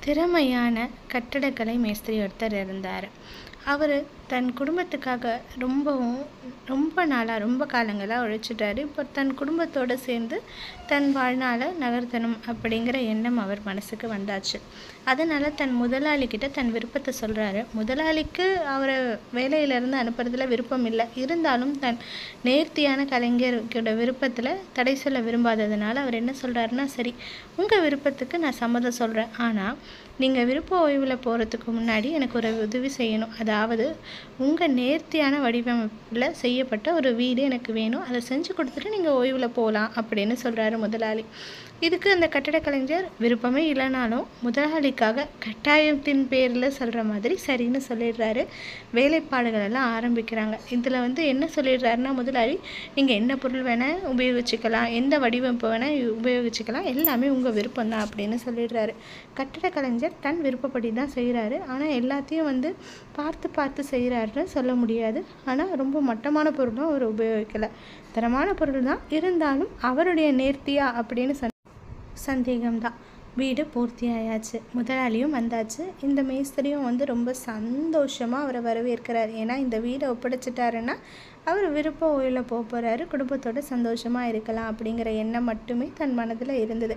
திறமையான கட்டடக்கலை மேஸ்திரி ஒருத்தர் இருந்தார். அவர் தன் குடும்பத்துக்காக ரொம்ப நாளாக ரொம்ப காலங்களாக உழைச்சிட்டாரு. இப்போ தன் குடும்பத்தோடு சேர்ந்து தன் வாழ்நாளை நகர்த்தணும் அப்படிங்கிற எண்ணம் அவர் மனசுக்கு வந்தாச்சு. அதனால் தன் முதலாளிக்கிட்ட தன் விருப்பத்தை சொல்கிறாரு. முதலாளிக்கு அவரை வேலையிலேருந்து அனுப்புறதுல விருப்பம் இல்லை. இருந்தாலும் தன் நேர்த்தியான கலைஞரோட விருப்பத்தில் தடை சொல்ல விரும்பாததுனால அவர் என்ன சொல்கிறாருன்னா, சரி, உங்கள் விருப்பத்துக்கு நான் சம்மதம் சொல்கிறேன். ஆனால் நீங்கள் விருப்ப ஓய்வில் போகிறதுக்கு முன்னாடி எனக்கு ஒரு உதவி செய்யணும். அதாவது உங்கள் நேர்த்தியான வடிவமைப்பில் செய்யப்பட்ட ஒரு வீடு எனக்கு வேணும். அதை செஞ்சு கொடுத்துட்டு நீங்கள் ஓய்வில் போகலாம் அப்படின்னு சொல்கிறாரு முதலாளி. இதுக்கு அந்த கட்டடக்கலைஞர் விருப்பமே இல்லைனாலும் முதலாளிக்காக கட்டாயத்தின் பேரில் சொல்கிற மாதிரி சரின்னு சொல்லிடுறாரு. வேலைப்பாடுகள் எல்லாம் ஆரம்பிக்கிறாங்க. இதில் என்ன சொல்லிடுறாருன்னா, முதலாளி, நீங்கள் என்ன பொருள் வேணால் உபயோகிச்சுக்கலாம், எந்த வடிவமைப்பு வேணால் உபயோகிச்சுக்கலாம், எல்லாமே உங்கள் விருப்பம் தான் அப்படின்னு சொல்லிடுறாரு. கட்டடக்கலைஞர் தன் விருப்பப்படி தான் செய்கிறாரு. ஆனால் எல்லாத்தையும் பார்த்து செய்கிறாருன்னு சொல்ல முடியாது. ஆனால் ரொம்ப மட்டமான பொருளும் அவர் உபயோகிக்கலை. தரமான பொருள் தான், இருந்தாலும் அவருடைய நேர்த்தியா அப்படின்னு சந்தேகம்தான். வீடு பூர்த்தியாயாச்சு. முதலாளியும் வந்தாச்சு. இந்த மேஸ்திரியும் ரொம்ப சந்தோஷமாக அவரை வரவேற்கிறார். ஏன்னா இந்த வீடை ஒப்படைச்சிட்டாருன்னா அவர் விருப்ப ஓய்வில் போகிறாரு, குடும்பத்தோடு சந்தோஷமாக இருக்கலாம் அப்படிங்கிற எண்ணம் மட்டுமே தன் மனதில் இருந்தது.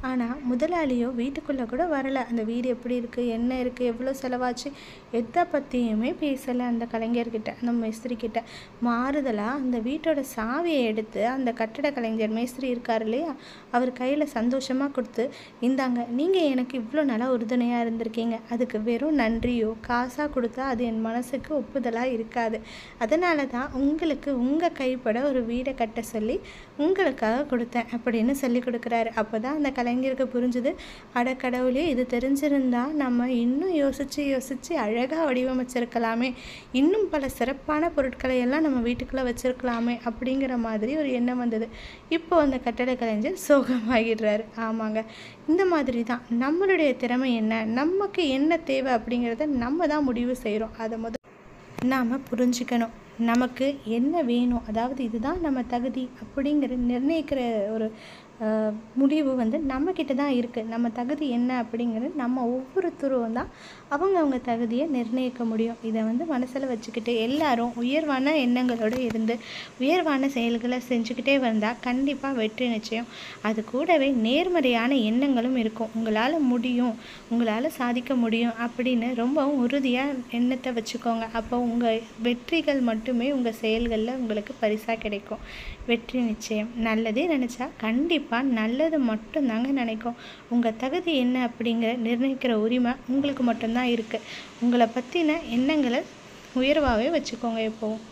ஆனால் முதலாளியோ வீட்டுக்குள்ளே கூட வரலை. அந்த வீடு எப்படி இருக்குது, என்ன இருக்குது, எவ்வளோ செலவாச்சு, எதை பற்றியுமே பேசலை அந்த கலைஞர்கிட்ட, அந்த மேஸ்திரிக்கிட்ட. மாறுதலாக அந்த வீட்டோட சாவியை எடுத்து அந்த கட்டட கலைஞர் மேஸ்திரி இருக்கார் இல்லையா, அவர் கையில் சந்தோஷமாக கொடுத்து, இந்தாங்க, நீங்கள் எனக்கு இவ்வளோ நாளாக உறுதுணையாக இருந்திருக்கீங்க. அதுக்கு வெறும் நன்றியோ காசாக கொடுத்தா அது என் மனசுக்கு ஒப்புதலாக இருக்காது. அதனால தான் உங்களுக்கு உங்கள் கைப்பட ஒரு வீடை கட்ட சொல்லி உங்களுக்காக கொடுத்தேன் அப்படின்னு சொல்லி கொடுக்குறாரு. அப்போ தான் அந்த கலைஞருக்கு புரிஞ்சுது, அடக்கடவுளே, இது தெரிஞ்சிருந்தா நம்ம இன்னும் யோசித்து அழகாக வடிவமைச்சிருக்கலாமே, இன்னும் பல சிறப்பான பொருட்களை எல்லாம் நம்ம வீட்டுக்குள்ளே வச்சுருக்கலாமே அப்படிங்கிற மாதிரி ஒரு எண்ணம் வந்தது. இப்போ அந்த கட்டட கலைஞர் சோகமாகிடுறாரு. ஆமாங்க, இந்த மாதிரி தான் நம்மளுடைய திறமை என்ன, நமக்கு என்ன தேவை அப்படிங்கிறத நம்ம தான் முடிவு செய்கிறோம். அதை நாம் புரிஞ்சுக்கணும். நமக்கு என்ன வேணும், அதாவது இதுதான் நம்ம தகுதி அப்படிங்கிற நிர்ணயிக்கிற ஒரு முடிவு நம்மக்கிட்ட தான் இருக்குது. நம்ம தகுதி என்ன அப்படிங்கிறது நம்ம ஒவ்வொருத்தரும் தான் அவங்க தகுதியை நிர்ணயிக்க முடியும். இதை மனசில் வச்சுக்கிட்டு எல்லாரும் உயர்வான எண்ணங்களோடு இருந்து உயர்வான செயல்களை செஞ்சுக்கிட்டே வந்தால் கண்டிப்பாக வெற்றி நிச்சயம். அது கூடவே நேர்மறையான எண்ணங்களும் இருக்கும். உங்களால் முடியும், உங்களால் சாதிக்க முடியும் அப்படின்னு ரொம்பவும் உறுதியாக எண்ணத்தை வச்சுக்கோங்க. அப்போ உங்கள் வெற்றிகள் மட்டுமே உங்கள் செயல்களில் உங்களுக்கு பரிசாக கிடைக்கும். வெற்றி நிச்சயம். நல்லதே நினச்சா கண்டிப்பாக நல்லது மட்டும்தாங்க நினைக்கும். உங்கள் தகுதி என்ன அப்படிங்கிற நிர்ணயிக்கிற உரிமை உங்களுக்கு மட்டும்தான் இருக்குது. உங்களை பற்றின எண்ணங்களை உயர்வாகவே வச்சுக்கோங்க எப்போவும்.